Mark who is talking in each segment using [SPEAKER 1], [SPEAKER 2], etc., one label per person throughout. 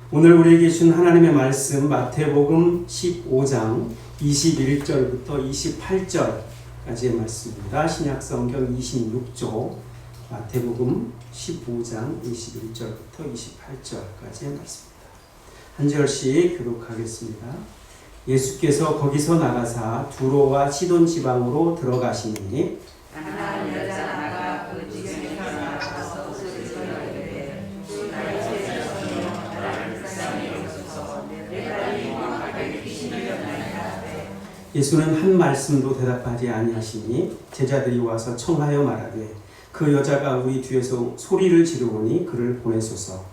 [SPEAKER 1] 오늘 우리에게 준 하나님의 말씀 마태복음 15장 21절부터 28절까지의 말씀입니다. 신약성경 26조 마태복음 15장 21절부터 28절까지의 말씀입니다. 한 절씩 교독하겠습니다. 예수께서 거기서 나가사 두로와 시돈 지방으로 들어가시니
[SPEAKER 2] 한 여자가 그 지경에 나가서 옷을 찢어내되 주 나의 죄를 나를 불쌍히 여기소서 내 딸이 가까이 귀신이었나이다.
[SPEAKER 1] 예수는 한 말씀도 대답하지 아니하시니 제자들이 와서 청하여 말하되 그 여자가 우리 뒤에서 소리를 지르오니 그를 보내소서.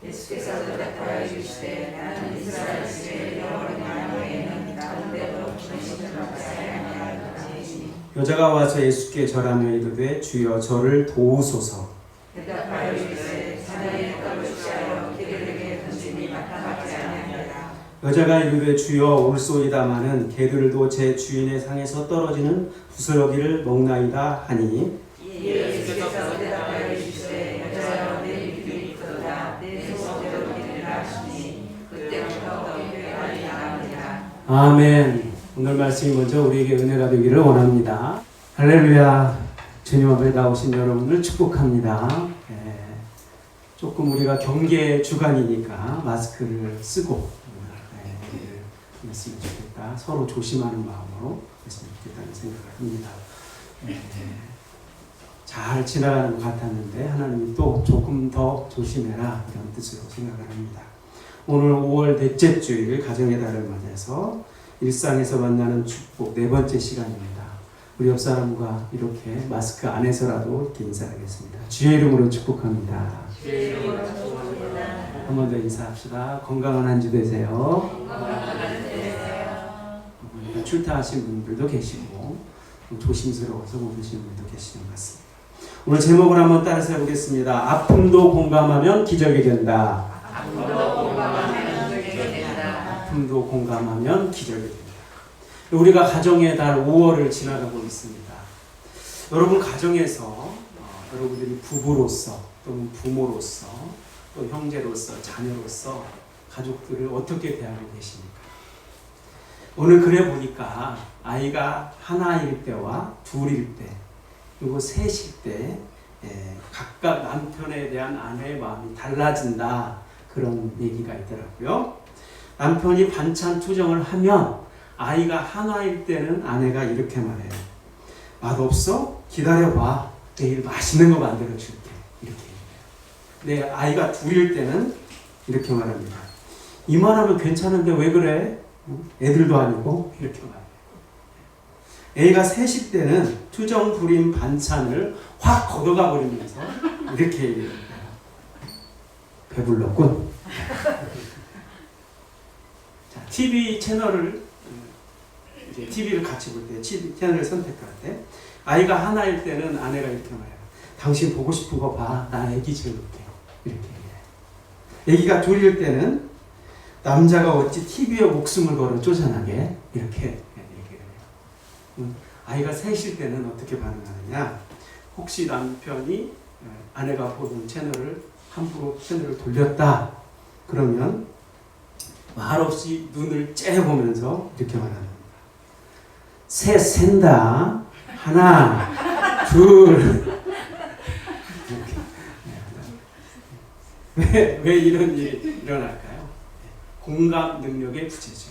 [SPEAKER 2] 예수께서 대답하여 이르시되 나는 이스라엘 집에 영원히 나에게는 다른 데로 보내심을 받지 아니하였나니.
[SPEAKER 1] 여자가 와서 예수께 절하며 이르되 주여 저를 도우소서.
[SPEAKER 2] 대답하여 이르시되 자네의 떡을 취하여 개들에게 던짐이 마땅하지 아니하니라.
[SPEAKER 1] 여자가 이르되 주여 올소이다마는 개들도 제 주인의 상에서 떨어지는 부스러기를 먹나이다 하니
[SPEAKER 2] 예수께서 대답하여 이르시되 여자여 내 믿음이 크도다 내 소원대로 되리라 하시니 그때부터 교회가 나가니라.
[SPEAKER 1] 아멘. 오늘 말씀이 먼저 우리에게 은혜가 되기를 원합니다. 할렐루야. 주님 앞에 나오신 여러분을 축복합니다. 조금 우리가 경계 주간이니까 마스크를 쓰고 했으면 좋겠다. 서로 조심하는 마음으로 했으면 좋겠다는 생각을 합니다. 잘 지나가는 것 같았는데 하나님이 또 조금 더 조심해라 이런 뜻으로 생각을 합니다. 오늘 5월 넷째 주일 가정의 달을 맞아서 일상에서 만나는 축복 네 번째 시간입니다. 우리 옆 사람과 이렇게 마스크 안에서라도 이렇게 인사하겠습니다. 주의 이름으로 축복합니다.
[SPEAKER 2] 주의 이름으로 축복합니다.
[SPEAKER 1] 한 번 더 인사합시다. 건강한 한 주 되세요.
[SPEAKER 2] 건강한 한 주 되세요.
[SPEAKER 1] 출타하신 분들도 계시고 조심스러워서 못 오시는 분도 계시는 것 같습니다. 오늘 제목을 한번 따라서 해보겠습니다. 아픔도 공감하면 기적이 된다.
[SPEAKER 2] 아픔도 공감하면 기적이 된다.
[SPEAKER 1] 아픔도 공감하면 기적이 된다. 우리가 가정의 달 5월을 지나가고 있습니다. 여러분 가정에서 여러분들이 부부로서 또는 부모로서 또 형제로서 자녀로서 가족들을 어떻게 대하고 계십니까? 오늘 그래 보니까 아이가 하나일 때와 둘일 때 그리고 셋일 때 각각 남편에 대한 아내의 마음이 달라진다 그런 얘기가 있더라고요. 남편이 반찬 투정을 하면 아이가 하나일 때는 아내가 이렇게 말해요. 맛없어? 기다려봐. 내일 맛있는 거 만들어 줄게. 이렇게 얘기해요. 내 아이가 둘일 때는 이렇게 말합니다. 이만하면 괜찮은데 왜 그래? 애들도 아니고 이렇게 말해요. 애가 셋일 때는 투정 부린 반찬을 확 걷어가 버리면서 이렇게 얘기해요. 배불렀군. 자, TV 채널을 이제 TV를 같이 볼 때, TV 채널을 선택할 때 아이가 하나일 때는 아내가 이렇게 말해요. 당신 보고 싶은 거 봐. 나 애기 재울게. 이렇게 얘기해요. 애기가 둘일 때는 남자가 어찌 TV에 목숨을 걸어 쫓아나게 이렇게 얘기를 해요. 아이가 셋일 때는 어떻게 반응하느냐? 혹시 남편이 아내가 보던 채널을 함부로 채널을 돌렸다. 그러면 말없이 눈을 째보면서 이렇게 말합니다. 셋 센다. 하나, 둘. 왜 이런 일이 일어날까요? 공감 능력의 부재죠.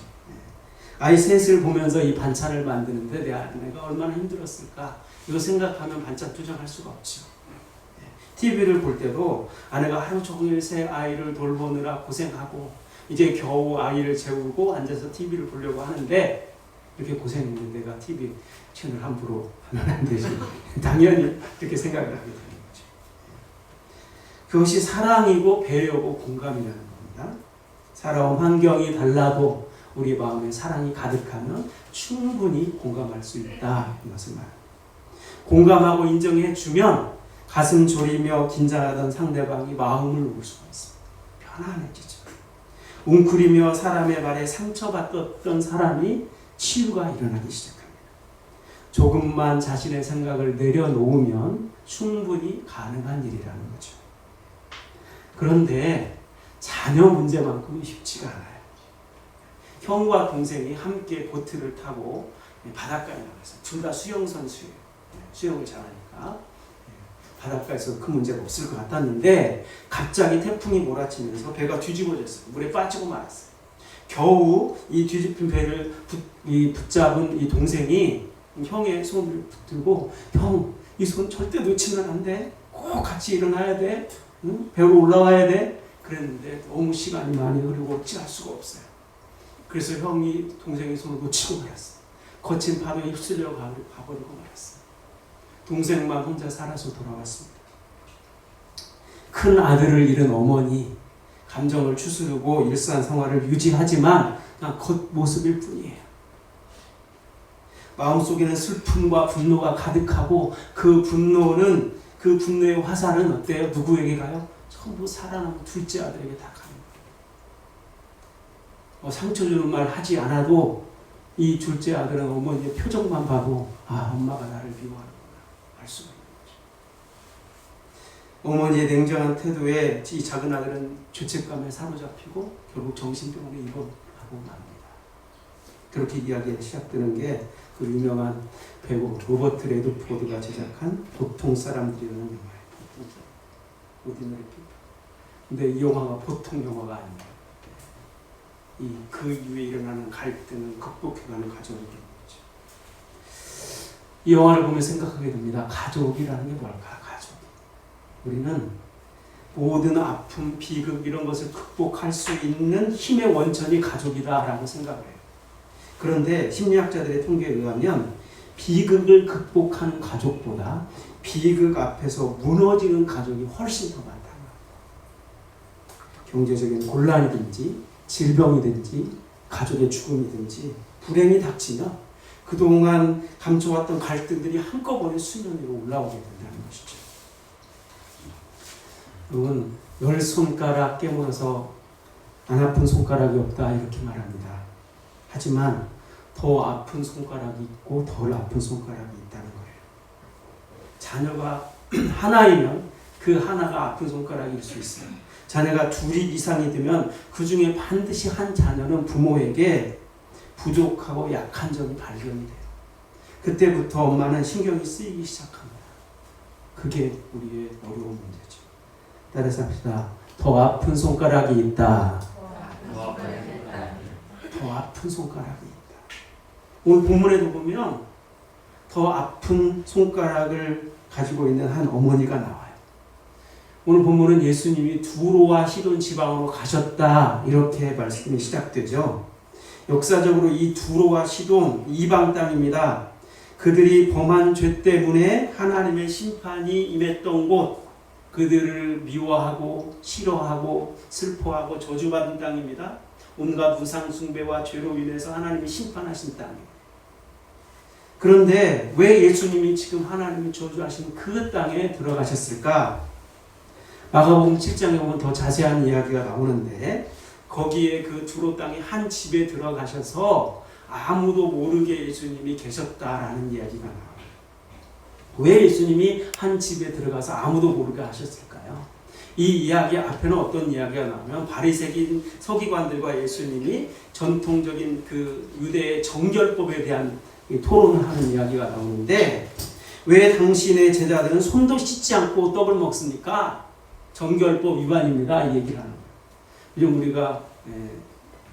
[SPEAKER 1] 아이 셋을 보면서 이 반찬을 만드는데 내 아내가 얼마나 힘들었을까? 이거 생각하면 반찬 투정할 수가 없죠. TV를 볼 때도 아내가 하루 종일 새 아이를 돌보느라 고생하고 이제 겨우 아이를 재우고 앉아서 TV를 보려고 하는데 이렇게 고생했는데 내가 TV 채널 함부로 하면 안 되지. 당연히 이렇게 생각을 하게 되는 거죠. 그것이 사랑이고 배려고 공감이라는 겁니다. 살아온 환경이 달라도 우리 마음에 사랑이 가득하면 충분히 공감할 수 있다. 이것을 말합니다. 공감하고 인정해주면 가슴 졸이며 긴장하던 상대방이 마음을 놓을 수가 있습니다. 편안해지죠. 웅크리며 사람의 말에 상처받았던 사람이 치유가 일어나기 시작합니다. 조금만 자신의 생각을 내려놓으면 충분히 가능한 일이라는 거죠. 그런데 자녀 문제만큼은 쉽지가 않아요. 형과 동생이 함께 보트를 타고 바닷가에 나가서 둘 다 수영 선수예요. 수영을 잘하니까 바닷가에서 그 문제가 없을 것 같았는데 갑자기 태풍이 몰아치면서 배가 뒤집어졌어요. 물에 빠지고 말았어요. 겨우 이 뒤집힌 배를 붙잡은 이 동생이 형의 손을 붙들고 형, 이 손 절대 놓치면 안 돼. 꼭 같이 일어나야 돼. 응? 배로 올라와야 돼. 그랬는데 너무 시간이 많이 흐르고 어찌할 수가 없어요. 그래서 형이 동생의 손을 놓치고 말았어요. 거친 파도에 휩쓸려 가버리고 말았어요. 동생만 혼자 살아서 돌아왔습니다. 큰 아들을 잃은 어머니, 감정을 추스르고 일상 생활을 유지하지만 그냥 겉모습일 뿐이에요. 마음속에는 슬픔과 분노가 가득하고 그 분노의 화살은 어때요? 누구에게 가요? 전부 살아남은 둘째 아들에게 다 가는 거예요. 상처 주는 말 하지 않아도 이 둘째 아들은 어머니의 표정만 봐도 엄마가 나를 미워하는구나 알 수가 있는 거죠. 어머니의 냉정한 태도에 이 작은 아들은 죄책감에 사로잡히고 결국 정신병원에 입원하고 맙니다. 그렇게 이야기가 시작되는 게 그 유명한 배우 로버트 레드포드가 제작한 보통 사람들이라는 영화예요. 오디너리 피플. 근데 이 영화가 보통 영화가 아니에요. 그 이후에 일어나는 갈등을 극복해가는 과정을 그리는 거죠. 이 영화를 보면 생각하게 됩니다. 가족이라는 게 뭘까? 가족. 우리는 모든 아픔, 비극 이런 것을 극복할 수 있는 힘의 원천이 가족이다라고 생각을 해요. 그런데 심리학자들의 통계에 의하면 비극을 극복하는 가족보다 비극 앞에서 무너지는 가족이 훨씬 더 많다는 거예요. 경제적인 곤란이든지 질병이든지 가족의 죽음이든지 불행이 닥치면 그동안 감춰왔던 갈등들이 한꺼번에 수면 위로 올라오게 된다는 것이죠. 여러분, 10손가락 깨물어서 안 아픈 손가락이 없다 이렇게 말합니다. 하지만 더 아픈 손가락이 있고 덜 아픈 손가락이 있다는 거예요. 자녀가 하나이면 그 하나가 아픈 손가락일 수 있어요. 자녀가 둘이 이상이 되면 그 중에 반드시 한 자녀는 부모에게 부족하고 약한 점이 발견이 돼요. 그때부터 엄마는 신경이 쓰이기 시작합니다. 그게 우리의 어려운 문제죠. 따라서 합시다. 더 아픈 손가락이 있다. 더 아픈 손가락이 있다. 오늘 본문에도 보면 더 아픈 손가락을 가지고 있는 한 어머니가 나와요. 오늘 본문은 예수님이 두로와 시돈 지방으로 가셨다 이렇게 말씀이 시작되죠. 역사적으로 이 두로와 시돈 이방 땅입니다. 그들이 범한 죄 때문에 하나님의 심판이 임했던 곳, 그들을 미워하고 싫어하고 슬퍼하고 저주받은 땅입니다. 온갖 우상 숭배와 죄로 인해서 하나님이 심판하신 땅이에요. 그런데 왜 예수님이 지금 하나님이 저주하신 그 땅에 들어가셨을까? 마가복음 7장에 보면 더 자세한 이야기가 나오는데 거기에 그 두로 땅의 한 집에 들어가셔서 아무도 모르게 예수님이 계셨다라는 이야기가 나와요. 왜 예수님이 한 집에 들어가서 아무도 모르게 하셨을까요? 이 이야기 앞에는 어떤 이야기가 나오면 바리새인 서기관들과 예수님이 전통적인 그 유대의 정결법에 대한 토론을 하는 이야기가 나오는데 왜 당신의 제자들은 손도 씻지 않고 떡을 먹습니까? 정결법 위반입니다. 이 얘기를 하는 거예요. 요즘 우리가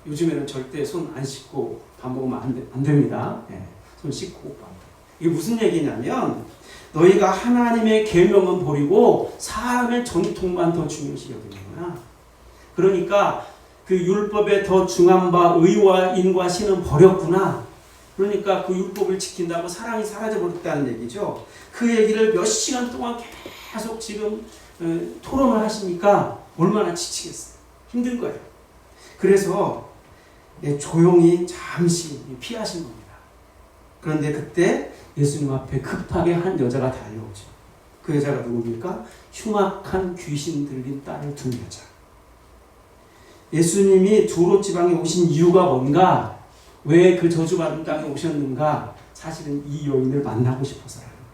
[SPEAKER 1] 요즘에는 절대 손 안 씻고 밥 먹으면 안 됩니다. 손 씻고 밥. 이게 무슨 얘기냐면 너희가 하나님의 계명은 버리고 사람의 전통만 더 중요시 여기는구나. 그러니까 그 율법에 더 중한 바 의와 인과 신은 버렸구나. 그러니까 그 율법을 지킨다고 사랑이 사라져버렸다는 얘기죠. 그 얘기를 몇 시간 동안 계속 지금 토론을 하시니까 얼마나 지치겠어요. 힘든 거예요. 그래서 조용히 잠시 피하신 겁니다. 그런데 그때 예수님 앞에 급하게 한 여자가 달려오죠. 그 여자가 누굽니까? 흉악한 귀신 들린 딸을 둔 여자. 예수님이 두로 지방에 오신 이유가 뭔가? 왜 그 저주받은 땅에 오셨는가? 사실은 이 여인을 만나고 싶어서라는 거예요.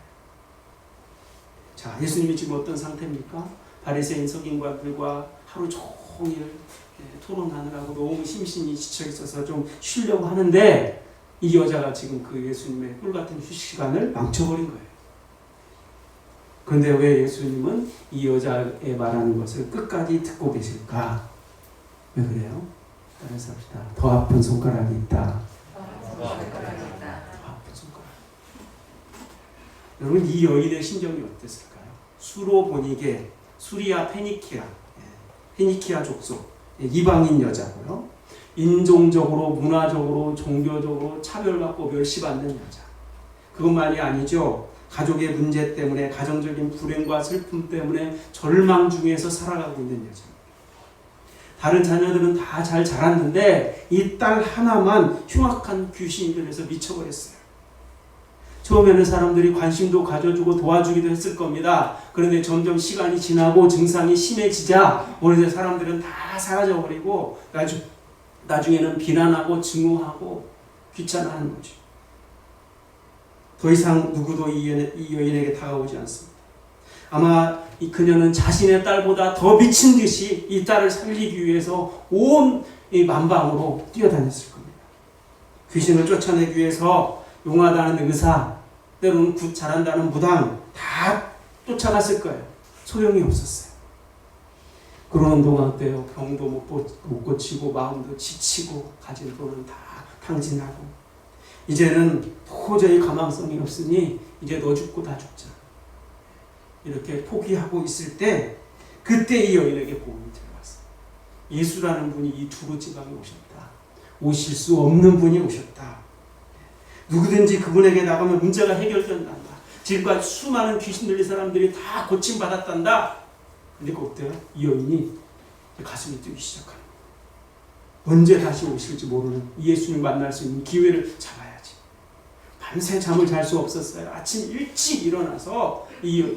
[SPEAKER 1] 자, 예수님이 지금 어떤 상태입니까? 바리새인 서기관들과 하루 종일 토론하느라고 너무 심신이 지쳐 있어서 좀 쉬려고 하는데 이 여자가 지금 그 예수님의 꿀 같은 휴식 시간을 망쳐버린 거예요. 그런데 왜 예수님은 이 여자의 말하는 것을 끝까지 듣고 계실까? 왜 그래요? 따라서 합시다. 더 아픈 손가락이 있다. 더 아픈 손가락. 여러분 이 여인의 심정이 어땠을까요? 수로보니게 수리아 페니키아 족속 이방인 여자고요. 인종적으로 문화적으로 종교적으로 차별받고 멸시받는 여자. 그것만이 아니죠. 가족의 문제 때문에 가정적인 불행과 슬픔 때문에 절망 중에서 살아가고 있는 여자. 다른 자녀들은 다 잘 자랐는데 이 딸 하나만 흉악한 귀신이 들려서 미쳐버렸어요. 처음에는 사람들이 관심도 가져주고 도와주기도 했을 겁니다. 그런데 점점 시간이 지나고 증상이 심해지자 어느새 사람들은 다 사라져버리고 나중에는 비난하고 증오하고 귀찮아하는 거죠. 더 이상 누구도 이 여인에게 다가오지 않습니다. 아마 그녀는 자신의 딸보다 더 미친 듯이 이 딸을 살리기 위해서 온 만방으로 뛰어다녔을 겁니다. 귀신을 쫓아내기 위해서 용하다는 의사, 때로는 굿 잘한다는 무당 다 쫓아갔을 거예요. 소용이 없었어요. 그러는 동안 때요 병도 못 고치고 마음도 지치고 가진 돈은 다 탕진하고 이제는 도저히 가망성이 없으니 이제 너 죽고 다 죽자. 이렇게 포기하고 있을 때 그때 이 여인에게 복음이 들어왔어요. 예수라는 분이 이 두루 지방에 오셨다. 오실 수 없는 분이 오셨다. 누구든지 그분에게 나가면 문제가 해결된단다. 지금까지 수많은 귀신 들린 사람들이 다 고침받았단다. 그러니까 어때요? 이 여인이 가슴이 뛰기 시작하는 거예요. 언제 다시 오실지 모르는 예수님을 만날 수 있는 기회를 잡아야지. 밤새 잠을 잘 수 없었어요. 아침 일찍 일어나서 이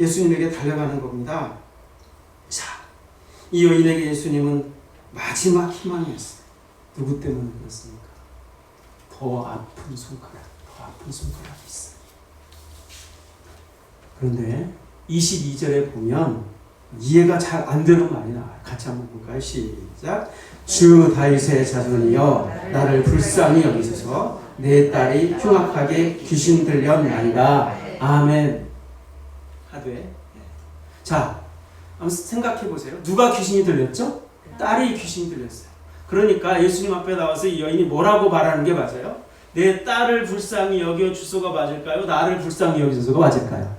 [SPEAKER 1] 예수님에게 달려가는 겁니다. 자, 이 여인에게 예수님은 마지막 희망이었어요. 누구 때문에 그렇습니까? 더 아픈 손가락이 있어요. 그런데 22절에 보면 이해가 잘 안 되는 말이 나와요. 같이 한번 볼까요? 시작. 주 다윗의 자손이여 나를 불쌍히 여기소서. 내 딸이 흉악하게 귀신 들렸나이다. 아멘. 하되 자, 한번 생각해 보세요. 누가 귀신이 들렸죠? 딸이 귀신이 들렸어요. 그러니까 예수님 앞에 나와서 이 여인이 뭐라고 말하는 게 맞아요? 내 딸을 불쌍히 여겨 주소가 맞을까요? 나를 불쌍히 여겨 주소가 맞을까요?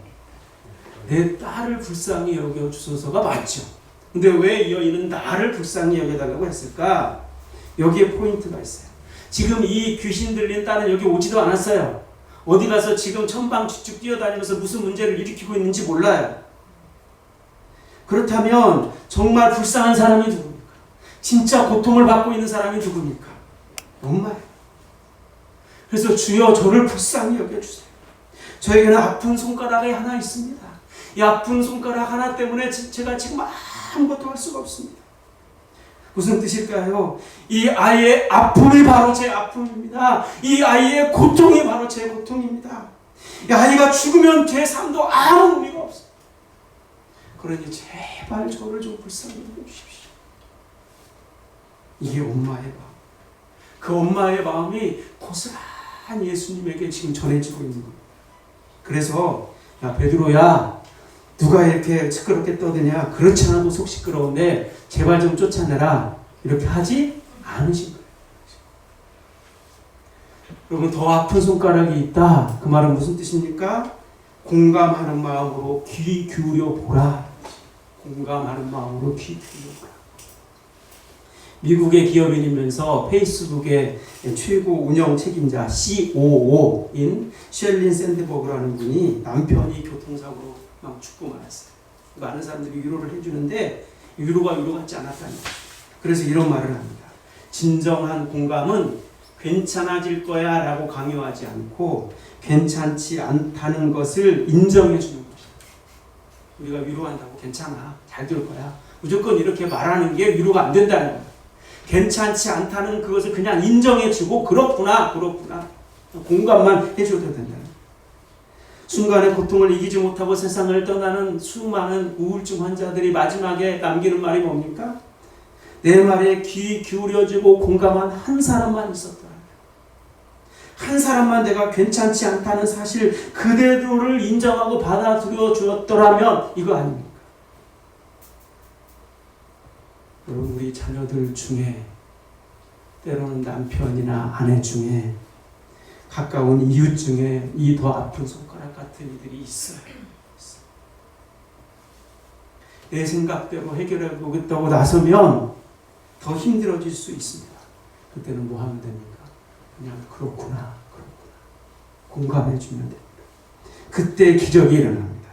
[SPEAKER 1] 내 딸을 불쌍히 여겨 주소서가 맞죠. 근데 왜 이 여인은 나를 불쌍히 여겨달라고 했을까? 여기에 포인트가 있어요. 지금 이 귀신 들린 딸은 여기 오지도 않았어요. 어디 가서 지금 천방지축 뛰어다니면서 무슨 문제를 일으키고 있는지 몰라요. 그렇다면 정말 불쌍한 사람이 누굽니까? 진짜 고통을 받고 있는 사람이 누굽니까? 엄마예요. 그래서 주여 저를 불쌍히 여겨주세요. 저에게는 아픈 손가락이 하나 있습니다. 이 아픈 손가락 하나 때문에 제가 지금 아무것도 할 수가 없습니다. 무슨 뜻일까요? 이 아이의 아픔이 바로 제 아픔입니다. 이 아이의 고통이 바로 제 고통입니다. 이 아이가 죽으면 제 삶도 아무 의미가 없어요. 그러니 제발 저를 좀 불쌍히 여겨주십시오. 이게 엄마의 마음. 그 엄마의 마음이 고스란히 예수님에게 지금 전해지고 있는 거예요. 그래서 야 베드로야 누가 이렇게 시끄럽게 떠드냐. 그렇지 않아도 속 시끄러운데 제발 좀 쫓아내라. 이렇게 하지 않으신 거예요. 여러분 더 아픈 손가락이 있다. 그 말은 무슨 뜻입니까? 공감하는 마음으로 귀 기울여 보라. 공감하는 마음으로 귀 기울여 보라. 미국의 기업인이면서 페이스북의 최고 운영 책임자 COO인 셸린 샌드버그라는 분이 남편이 교통사고로 막 죽고 말았어요. 많은 사람들이 위로를 해주는데 위로가 위로 같지 않았다는 거예요. 그래서 이런 말을 합니다. 진정한 공감은 괜찮아질 거야 라고 강요하지 않고 괜찮지 않다는 것을 인정해 주는 것이다. 우리가 위로한다고 괜찮아 잘 될 거야 무조건 이렇게 말하는 게 위로가 안 된다는 거예요. 괜찮지 않다는 그것을 그냥 인정해주고 그렇구나 공감만 해줘도 된다는 거예요. 순간의 고통을 이기지 못하고 세상을 떠나는 수많은 우울증 환자들이 마지막에 남기는 말이 뭡니까? 내 말에 귀 기울여주고 공감한 한 사람만 있었더라. 한 사람만 내가 괜찮지 않다는 사실 그대로를 인정하고 받아들여 주었더라면 이거 아닙니까? 여러분, 우리 자녀들 중에 때로는 남편이나 아내 중에 가까운 이웃 중에 이 더 아픈 손가락 같은 이들이 있어요. 내 생각대로 해결해 보겠다고 나서면 더 힘들어질 수 있습니다. 그때는 뭐 하면 됩니까? 그냥 그렇구나. 공감해 주면 됩니다. 그때 기적이 일어납니다.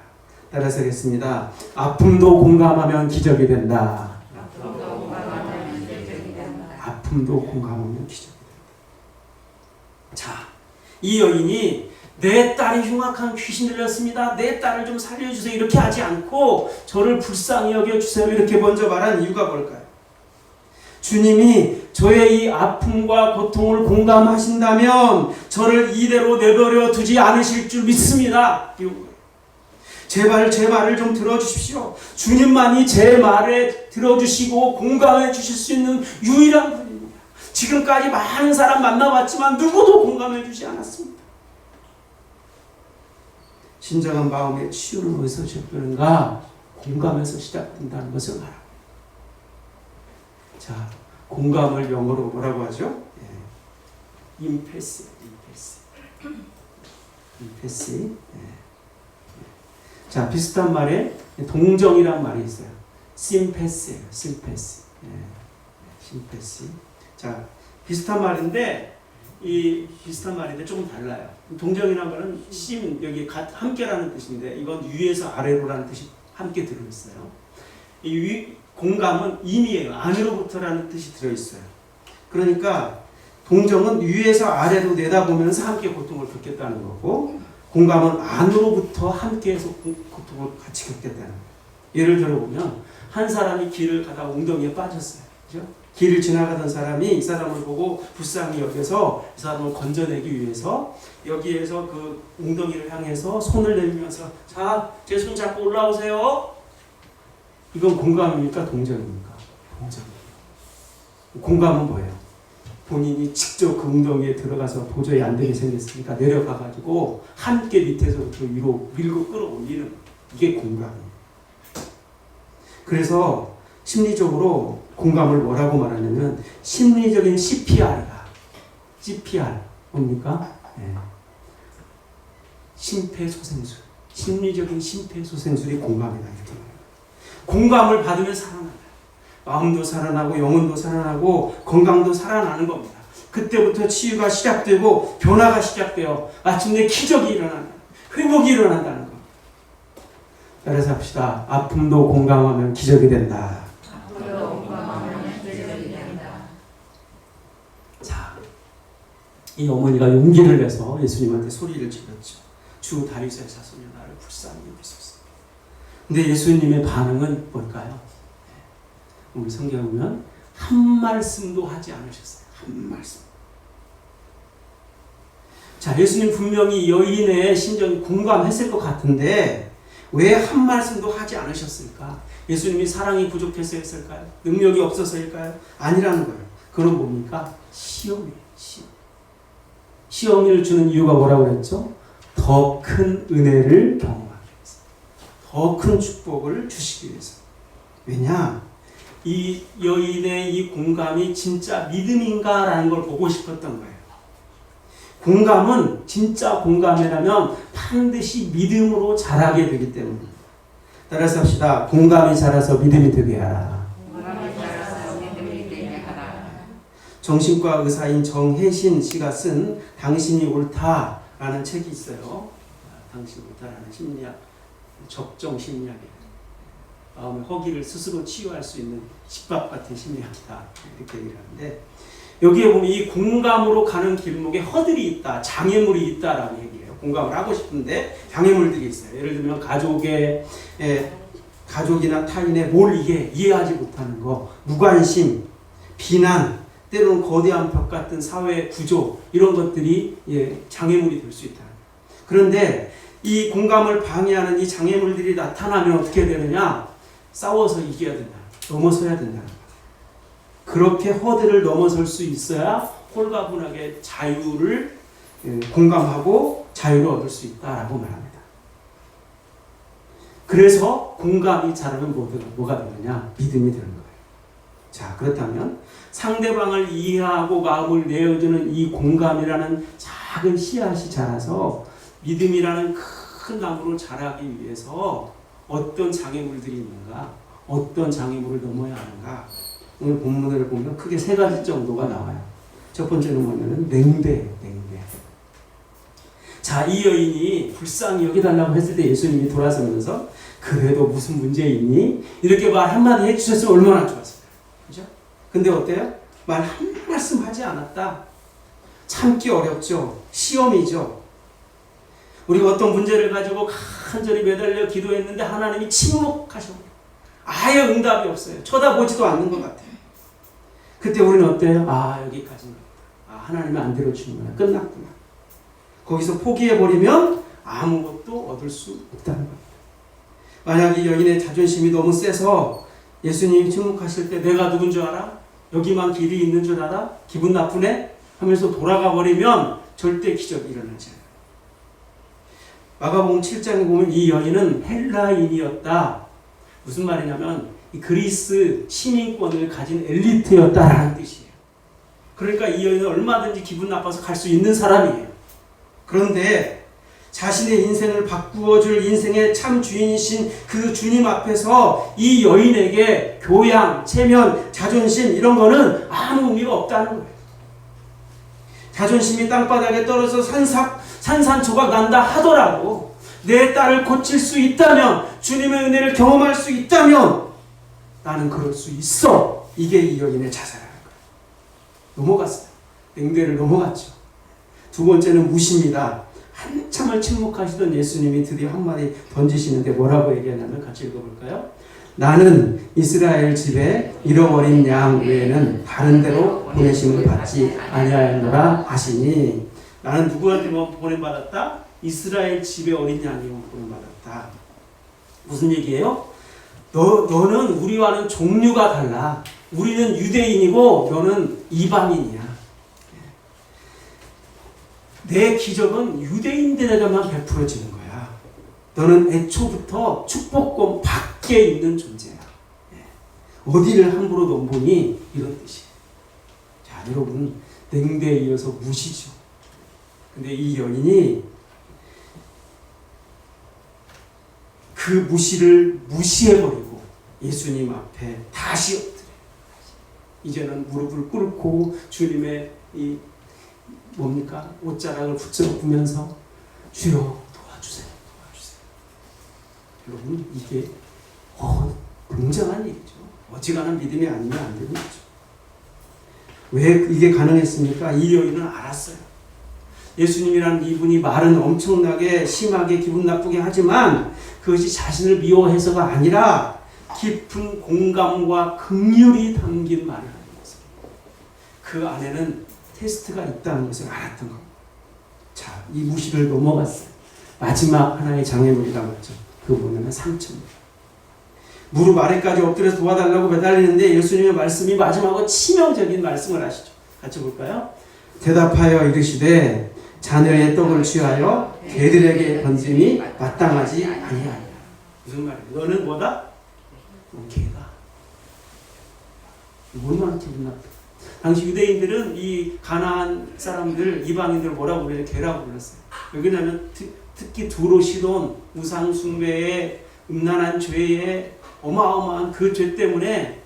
[SPEAKER 1] 따라서 하겠습니다. 아픔도 공감하면 기적이 된다. 아픔도 공감하면 기적이 된다. 자, 이 여인이 내 딸이 흉악한 귀신 들렸습니다. 내 딸을 좀 살려주세요. 이렇게 하지 않고 저를 불쌍히 여겨주세요. 이렇게 먼저 말한 이유가 뭘까요? 주님이 저의 이 아픔과 고통을 공감하신다면 저를 이대로 내버려 두지 않으실 줄 믿습니다. 제발 제 말을 좀 들어주십시오. 주님만이 제 말에 들어주시고 공감해 주실 수 있는 유일한 분입니다. 지금까지 많은 사람 만나봤지만 누구도 공감해 주지 않았습니다. 진정한 마음의 치유는 어디서 시작되는가? 공감에서 시작된다는 것을 알아요. 자, 공감을 영어로 뭐라고 하죠? 임패시. 자, 비슷한 말에 동정이란 말이 있어요. 심패시예요. 심패시. 자, 비슷한 말인데 조금 달라요. 동정이란 말은 심, 여기 함께라는 뜻인데 이건 위에서 아래로라는 뜻이 함께 들어있어요. 공감은 임이에요. 안으로부터라는 뜻이 들어있어요. 그러니까 동정은 위에서 아래로 내다보면서 함께 고통을 겪겠다는 거고, 공감은 안으로부터 함께해서 고통을 같이 겪겠다는 거예요. 예를 들어보면 한 사람이 길을 가다가 웅덩이에 빠졌어요. 그죠? 길을 지나가던 사람이 이 사람을 보고 불쌍히 여겨서 이 사람을 건져내기 위해서 여기에서 그 웅덩이를 향해서 손을 내밀면서 자, 제 손 잡고 올라오세요. 이건 공감입니까? 동정입니까? 동정입니다. 공감은 뭐예요? 본인이 직접 그 웅덩이에 들어가서 도저히 안 되게 생겼으니까 내려가가지고 함께 밑에서부터 위로 밀고 끌어올리는, 이게 공감이에요. 그래서 심리적으로 공감을 뭐라고 말하냐면 심리적인 CPR이다. CPR 뭡니까? 심폐소생술. 심리적인 심폐소생술이 공감이다. 이렇게. 공감을 받으면 살아나요. 마음도 살아나고 영혼도 살아나고 건강도 살아나는 겁니다. 그때부터 치유가 시작되고 변화가 시작되어 마침내 기적이 일어난다. 회복이 일어난다는 겁니다. 따라서 합시다. 아픔도 공감하면 기적이 된다. 자, 이 어머니가 용기를 내서 예수님한테 소리를 질렀죠. 주 다윗의 자손이여 나를 불쌍히 여기소서. 근데 예수님의 반응은 뭘까요? 우리 성경에 보면 한 말씀도 하지 않으셨어요. 한 말씀. 자, 예수님 분명히 여인의 심정이 공감했을 것 같은데 왜 한 말씀도 하지 않으셨을까? 예수님이 사랑이 부족해서였을까요? 능력이 없어서일까요? 아니라는 거예요. 그건 뭡니까? 시험이에요. 시험을 주는 이유가 뭐라고 그랬죠? 더 큰 은혜를 경험하기 위해서. 더 큰 축복을 주시기 위해서. 왜냐? 이 여인의 이 공감이 진짜 믿음인가라는 걸 보고 싶었던 거예요. 공감은 진짜 공감이라면 반드시 믿음으로 자라게 되기 때문입니다. 따라서 합시다. 공감이 자라서 믿음이 되게 하라. 정신과 의사인 정혜신 씨가 쓴 당신이 옳다라는 책이 있어요. 당신이 옳다라는 심리학, 적정 심리학이에요. 마음의 허기를 스스로 치유할 수 있는 집밥 같은 심리학이다. 이렇게 얘기를 하는데 여기에 보면 이 공감으로 가는 길목에 허들이 있다, 장애물이 있다라고 얘기해요. 공감을 하고 싶은데 장애물들이 있어요. 예를 들면 가족이나 타인의 뭘 이해하지 못하는 거, 무관심, 비난, 때로는 거대한 벽 같은 사회 구조, 이런 것들이 장애물이 될 수 있다. 그런데 이 공감을 방해하는 이 장애물들이 나타나면 어떻게 되느냐? 싸워서 이겨야 된다. 넘어서야 된다. 그렇게 허들을 넘어설 수 있어야 홀가분하게 자유를 공감하고 자유를 얻을 수 있다라고 말합니다. 그래서 공감이 자라면 뭐가 되느냐? 믿음이 되는 거예요. 자, 그렇다면 상대방을 이해하고 마음을 내어주는 이 공감이라는 작은 씨앗이 자라서 믿음이라는 큰 나무를 자라기 위해서 어떤 장애물들이 있는가? 어떤 장애물을 넘어야 하는가? 오늘 본문을 보면 크게 세 가지 정도가 나와요. 첫 번째는 뭐냐면 냉대. 자, 이 여인이 불쌍히 여기달라고 했을 때 예수님이 돌아서면서 그래도 무슨 문제 있니? 이렇게 말 한마디 해주셨으면 얼마나 좋았을까요? 그죠? 근데 어때요? 말 한 말씀 하지 않았다. 참기 어렵죠. 시험이죠. 우리가 어떤 문제를 가지고 간절히 매달려 기도했는데 하나님이 침묵하셔. 아예 응답이 없어요. 쳐다보지도 않는 것 같아요. 그때 우리는 어때요? 아, 여기까지는. 아, 하나님이 안 들어주는구나. 끝났구나. 거기서 포기해버리면 아무것도 얻을 수 없다는 겁니다. 만약 이 여인의 자존심이 너무 세서 예수님이 침묵하실 때 내가 누군 줄 알아? 여기만 길이 있는 줄 알아? 기분 나쁘네? 하면서 돌아가 버리면 절대 기적이 일어나지 않아요. 마가복음 7장에 보면 이 여인은 헬라인이었다. 무슨 말이냐면 이 그리스 시민권을 가진 엘리트였다라는 뜻이에요. 그러니까 이 여인은 얼마든지 기분 나빠서 갈 수 있는 사람이에요. 그런데 자신의 인생을 바꾸어줄 인생의 참 주인이신 그 주님 앞에서 이 여인에게 교양, 체면, 자존심 이런 거는 아무 의미가 없다는 거예요. 자존심이 땅바닥에 떨어져 산산조각 난다 하더라도 내 딸을 고칠 수 있다면, 주님의 은혜를 경험할 수 있다면 나는 그럴 수 있어. 이게 이 여인의 자세라는 거예요. 넘어갔어요. 냉대를 넘어갔죠. 두 번째는 무시입니다. 한참을 침묵하시던 예수님이 드디어 한마디 던지시는데 뭐라고 얘기하냐면 같이 읽어볼까요? 나는 이스라엘 집에 잃어버린 양 외에는 다른 데로 보내심을 받지 아니하였노라 하시니, 나는 누구한테 보냄받았다? 이스라엘 집에 어린 양이 보냄받았다. 무슨 얘기예요? 너는 우리와는 종류가 달라. 우리는 유대인이고 너는 이방인이야. 내 기적은 유대인들에게만 베풀어지는 거야. 너는 애초부터 축복권 밖에 있는 존재야. 어디를 함부로 넘보니? 이런 뜻이에요. 자, 여러분, 냉대에 이어서 무시죠. 근데 이 여인이 그 무시를 무시해버리고 예수님 앞에 다시 엎드려요. 이제는 무릎을 꿇고 주님의 이 뭡니까? 옷자락을 붙잡으면서 주여 도와주세요. 여러분, 이게 굉장한 일이죠. 어지간한 믿음이 아니면 안 되는 거죠. 왜 이게 가능했습니까? 이 여인은 알았어요. 예수님이라는 이분이 말은 엄청나게 심하게 기분 나쁘게 하지만 그것이 자신을 미워해서가 아니라 깊은 공감과 긍휼이 담긴 말을 하는 것입니다. 그 안에는 테스트가 있다는 것을 알았던 겁니다. 자, 이 무시를 넘어갔어요. 마지막 하나의 장애물이 남았죠. 그 뭐냐면 상처입니다. 무릎 아래까지 엎드려서 도와달라고 매달리는데 예수님의 말씀이 마지막으로 치명적인 말씀을 하시죠. 같이 볼까요? 대답하여 이르시되 자녀의 떡을 취하여 개들에게 던짐이 마땅하지 아니하니라. 무슨 말이에요? 너는 뭐다? 개다. 얼마나 기분 나빠. 당시 유대인들은 이 가나안 사람들, 이방인들 뭐라고 그래요? 개라고 불렀어요. 왜냐하면 특히 두로 시돈, 우상 숭배의 음란한 죄에 어마어마한 그 죄 때문에,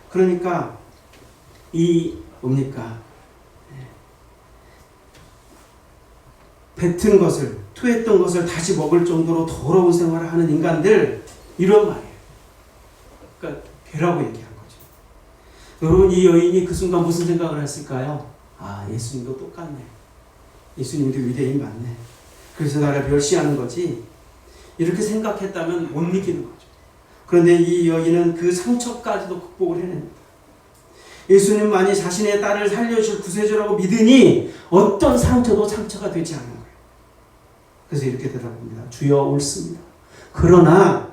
[SPEAKER 1] 그러니까 이 뭡니까? 뱉은 것을, 토했던 것을 다시 먹을 정도로 더러운 생활을 하는 인간들, 이런 말이에요. 그러니까 개라고 얘기한 거죠. 여러분, 이 여인이 그 순간 무슨 생각을 했을까요? 아, 예수님도 똑같네. 예수님도 유대인 맞네. 그래서 나를 멸시하는 거지. 이렇게 생각했다면 못 이기는 거죠. 그런데 이 여인은 그 상처까지도 극복을 해냅니다. 예수님만이 자신의 딸을 살려줄 구세주라고 믿으니 어떤 상처도 상처가 되지 않는 거예요. 그래서 이렇게 대답합니다. 주여 옳습니다. 그러나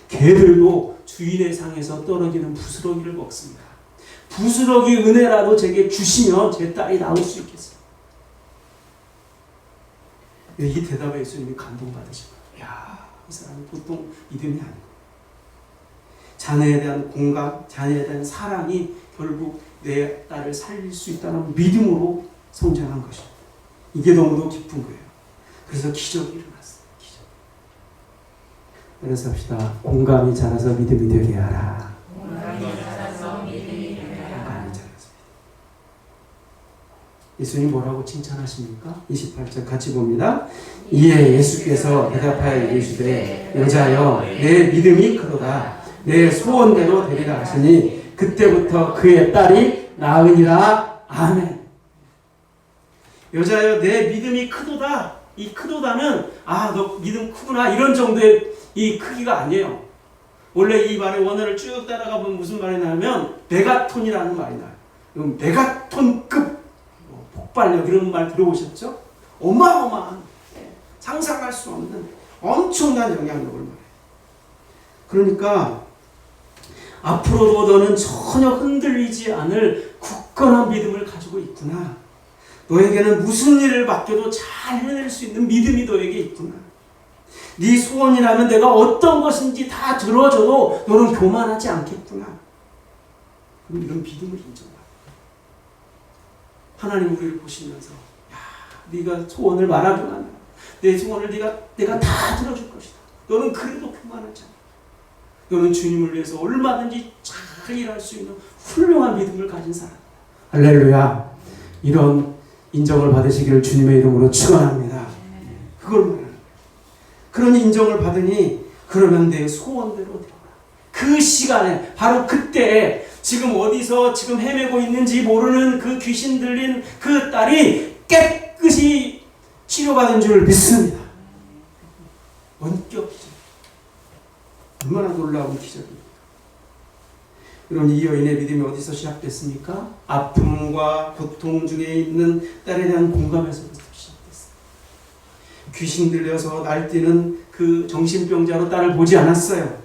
[SPEAKER 1] 개들도 주인의 상에서 떨어지는 부스러기를 먹습니다. 부스러기 은혜라도 제게 주시면 제 딸이 나올 수 있겠어요. 이 대답에 예수님이 감동받으신 거예요. 야, 이 사람은 보통 믿음이 아니고 자녀에 대한 공감, 자녀에 대한 사랑이 결국 내 딸을 살릴 수 있다는 믿음으로 성장한 것입니다. 이게 너무도 기쁜 거예요. 그래서 기적이 일어났어요. 기적. 그래서 합시다. 공감이 자라서 믿음이 되게 하라.
[SPEAKER 2] 공감이 자라서 믿음이 되게 하라.
[SPEAKER 1] 공감이 자라서. 예수님 뭐라고 칭찬하십니까? 28절 같이 봅니다. 이에 예수께서 대답하여 이르시되 여자여 내 믿음이 크도다. 내 소원대로 되리라 하시니 그때부터 그의 딸이 나으니라. 아멘. 여자여 내 믿음이 크도다. 이 크도다는 너 믿음 크구나 이런 정도의 이 크기가 아니에요. 원래 이 말의 원어를 쭉 따라가 보면 무슨 말이 나냐면 메가톤이라는 말이 나요. 메가톤급 폭발력 이런 말 들어보셨죠? 어마어마한 상상할 수 없는 엄청난 영향력을 말해요. 그러니까 앞으로도 너는 전혀 흔들리지 않을 굳건한 믿음을 가지고 있구나. 너에게는 무슨 일을 맡겨도 잘 해낼 수 있는 믿음이 너에게 있구나. 네 소원이라면 내가 어떤 것인지 다 들어줘도 너는 교만하지 않겠구나. 그럼 이런 믿음을 인정합니다. 하나님 우리를 보시면서 네가 소원을 말하기만 내 소원을 내가 다 들어줄 것이다. 너는 그래도 교만하지 않아. 너는 주님을 위해서 얼마든지 잘 일할 수 있는 훌륭한 믿음을 가진 사람이다. 할렐루야. 이런 인정을 받으시기를 주님의 이름으로 축원합니다. 그걸 말하는 거예요. 그런 인정을 받으니 그러면 내 소원대로 되어라. 그 시간에 바로 그때에 지금 어디서 지금 헤매고 있는지 모르는 그 귀신 들린 그 딸이 깨끗이 치료받은 줄 믿습니다. 원격 기적. 얼마나 놀라운 기적입니까? 여러분 이 여인의 믿음이 어디서 시작됐습니까? 아픔과 고통 중에 있는 딸에 대한 공감에서부터 시작됐어요. 귀신 들려서 날뛰는 그 정신병자로 딸을 보지 않았어요.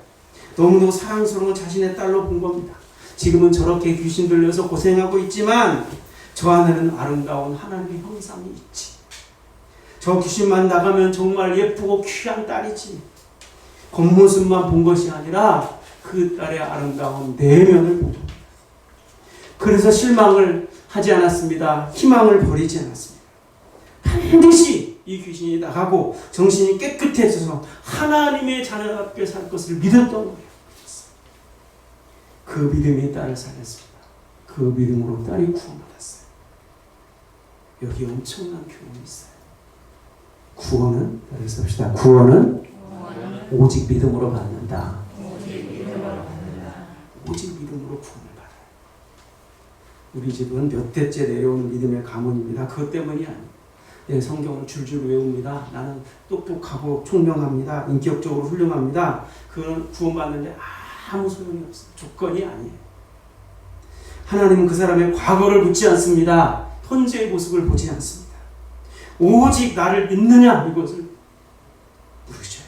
[SPEAKER 1] 너무도 사랑스러운 자신의 딸로 본 겁니다. 지금은 저렇게 귀신 들려서 고생하고 있지만 저 안에는 아름다운 하나님의 형상이 있지. 저 귀신만 나가면 정말 예쁘고 귀한 딸이지. 겉모습만 본 것이 아니라 그 딸의 아름다운 내면을 보고 그래서 실망을 하지 않았습니다. 희망을 버리지 않았습니다. 반드시 이 귀신이 나가고 정신이 깨끗해져서 하나님의 자녀답게 살 것을 믿었던 거예요. 그 믿음이 딸을 살렸습니다. 그 믿음으로 딸이 구원받았어요. 여기 엄청난 교훈이 있어요. 구원은, 그래서 합시다. 구원은 오직 믿음으로 받는다. 오직 믿음으로 구원을 받아요. 우리 집은 몇 대째 내려오는 믿음의 가문입니다. 그것 때문이 아니에요. 성경을 줄줄 외웁니다. 나는 똑똑하고 총명합니다. 인격적으로 훌륭합니다. 그건 구원받는데 아무 소용이 없어요. 조건이 아니에요. 하나님은 그 사람의 과거를 묻지 않습니다. 현재의 모습을 보지 않습니다. 오직 나를 믿느냐 이것을 물으셔요.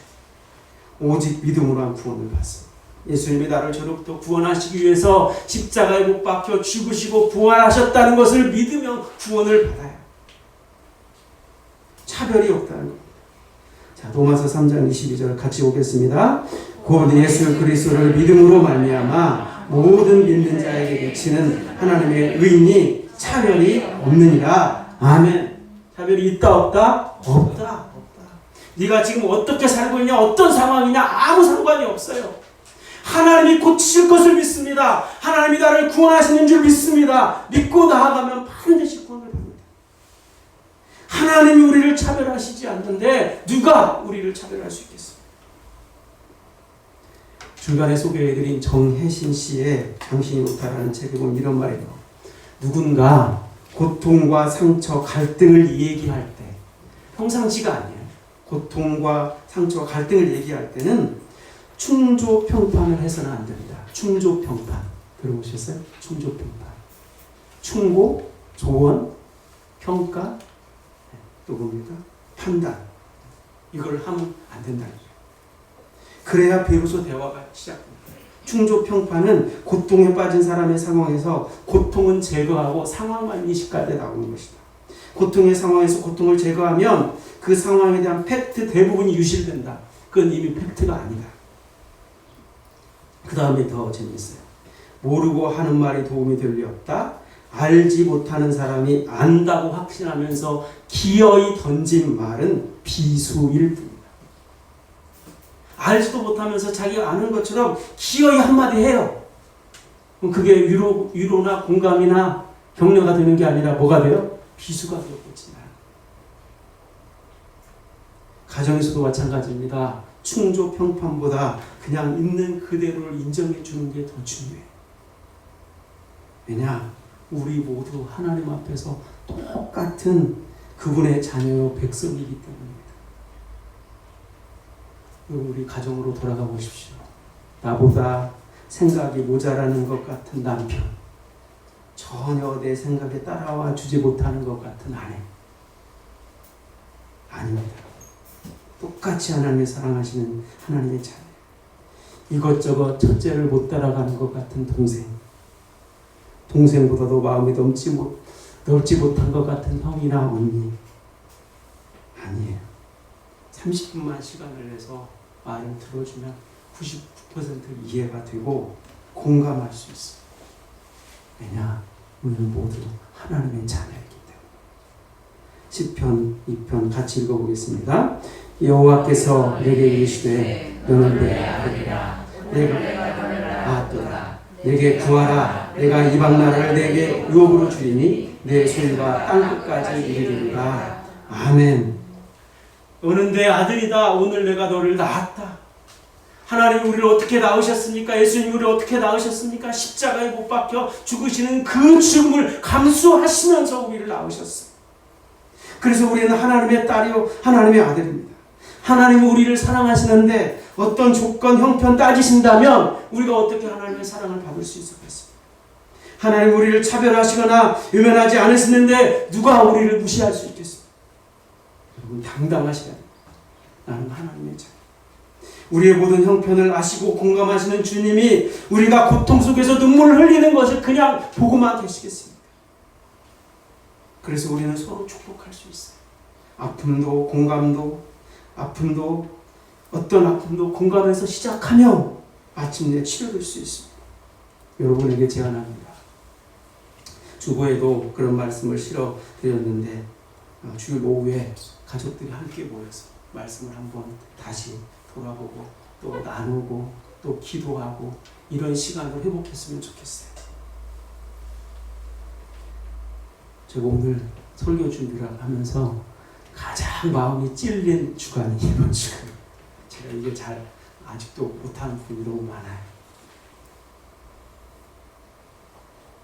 [SPEAKER 1] 오직 믿음으로만 구원을 받습니다. 예수님이 나를 저로부터 구원하시기 위해서 십자가에 못 박혀 죽으시고 부활하셨다는 것을 믿으면 구원을 받아요. 차별이 없다는 겁니다. 자, 로마서 3장 22절 같이 보겠습니다. 곧 예수 그리스도를 믿음으로 말미암아 모든 믿는 자에게 미치는 하나님의 의인이 차별이 없느니라. 아멘. 차별이 있다 없다? 없다. 네가 지금 어떻게 살고 있냐, 어떤 상황이냐 아무 상관이 없어요. 하나님이 고치실 것을 믿습니다. 하나님이 나를 구원하시는 줄 믿습니다. 믿고 나아가면 반드시 구원을 받습니다. 하나님이 우리를 차별하시지 않는데 누가 우리를 차별할 수 있겠습니까? 중간에 소개해드린 정혜신 씨의 당신이 옳다라는 책에 보면 이런 말이에요. 누군가 고통과 상처, 갈등을 얘기할 때 평상시가 아니에요. 고통과 상처와 갈등을 얘기할 때는 충조평판을 해서는 안 됩니다. 충조평판 들어보셨어요? 충조평판. 충고, 조언, 평가, 또 뭡니까? 판단. 이걸 하면 안 된다는 거예요. 그래야 비로소 대화가 시작됩니다. 충조평판은 고통에 빠진 사람의 상황에서 고통은 제거하고 상황만 인식할 때 나오는 것이다. 고통의 상황에서 고통을 제거하면 그 상황에 대한 팩트 대부분이 유실된다. 그건 이미 팩트가 아니다. 그 다음에 더 재밌어요. 모르고 하는 말이 도움이 될 리 없다. 알지 못하는 사람이 안다고 확신하면서 기어이 던진 말은 비수일 뿐이다. 알지도 못하면서 자기가 아는 것처럼 기어이 한마디 해요. 그럼 그게 위로나 공감이나 격려가 되는 게 아니라 뭐가 돼요? 비수가 되어버리잖아요. 가정에서도 마찬가지입니다. 충조평판보다 그냥 있는 그대로를 인정해 주는 게 더 중요해요. 왜냐? 우리 모두 하나님 앞에서 똑같은 그분의 자녀요 백성이기 때문입니다. 우리 가정으로 돌아가 보십시오. 나보다 생각이 모자라는 것 같은 남편, 전혀 내 생각에 따라와 주지 못하는 것 같은 아내. 아닙니다. 똑같이 하나님을 사랑하시는 하나님의 자녀. 이것저것 첫째를 못 따라가는 것 같은 동생. 동생보다도 마음이 넓지 못한 것 같은 형이나 언니. 아니에요. 30분만 시간을 내서 말을 들어주면 99% 이해가 되고 공감할 수 있어요. 왜냐? 우리는 모두 하나님의 자녀이기 때문에. 시편 2편 같이 읽어보겠습니다. 여호와께서 내게 이르시되 너는 내 아들이라 내가 아들아 내게 구하라 내가 이방 나라를 내게 유업으로 주리니 내 손과 땅끝까지 이르리라. 아멘. 너는 내 아들이다. 오늘 내가 너를 낳았다. 하나님 우리를 어떻게 낳으셨습니까? 예수님 우리를 어떻게 낳으셨습니까? 십자가에 못 박혀 죽으시는 그 죽음을 감수하시면서 우리를 낳으셨어요. 그래서 우리는 하나님의 딸이요 하나님의 아들입니다. 하나님은 우리를 사랑하시는데 어떤 조건, 형편 따지신다면 우리가 어떻게 하나님의 사랑을 받을 수 있었겠습니까? 하나님 우리를 차별하시거나 유면하지 않으시는데 누가 우리를 무시할 수 있겠습니까? 여러분 당당하시라. 나는 하나님의 자녀. 우리의 모든 형편을 아시고 공감하시는 주님이 우리가 고통 속에서 눈물을 흘리는 것을 그냥 보고만 계시겠습니까? 그래서 우리는 서로 축복할 수 있어요. 아픔도 공감도 어떤 아픔도 공감해서 시작하면 마침내 치료될 수 있습니다. 여러분에게 제안합니다. 주보에도 그런 말씀을 실어 드렸는데 주일 오후에 가족들이 함께 모여서 말씀을 한번 다시 돌아보고 또 나누고 또 기도하고 이런 시간을 회복했으면 좋겠어요. 제가 오늘 설교 준비를 하면서 가장 마음이 찔린 주간이 이번 주간. 제가 이게 잘 아직도 못하는 부분이 너무 많아요.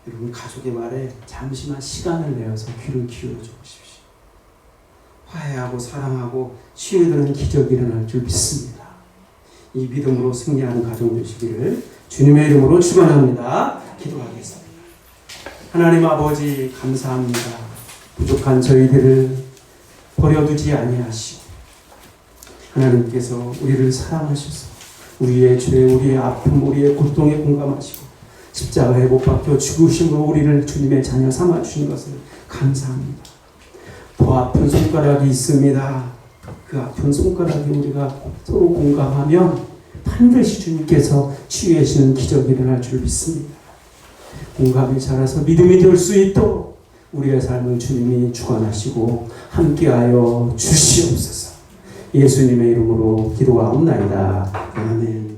[SPEAKER 1] 여러분 가족의 말에 잠시만 시간을 내어서 귀를 기울여 줘 보십시오. 화해하고 사랑하고 치유되는 기적이 일어날 줄 믿습니다. 이 믿음으로 승리하는 가정 되시기를 주님의 이름으로 축원합니다. 기도하겠습니다. 하나님 아버지 감사합니다. 부족한 저희들을 버려두지 아니하시고 하나님께서 우리를 사랑하셔서 우리의 죄, 우리의 아픔, 우리의 고통에 공감하시고 십자가에 못 박혀 죽으심으로 우리를 주님의 자녀 삼아주신 것을 감사합니다. 더 아픈 손가락이 있습니다. 그 아픈 손가락에 우리가 서로 공감하면 반드시 주님께서 치유하시는 기적이 일어날 줄 믿습니다. 공감이 자라서 믿음이 될 수 있도록 우리의 삶을 주님이 주관하시고 함께하여 주시옵소서. 예수님의 이름으로 기도하옵나이다. 아멘.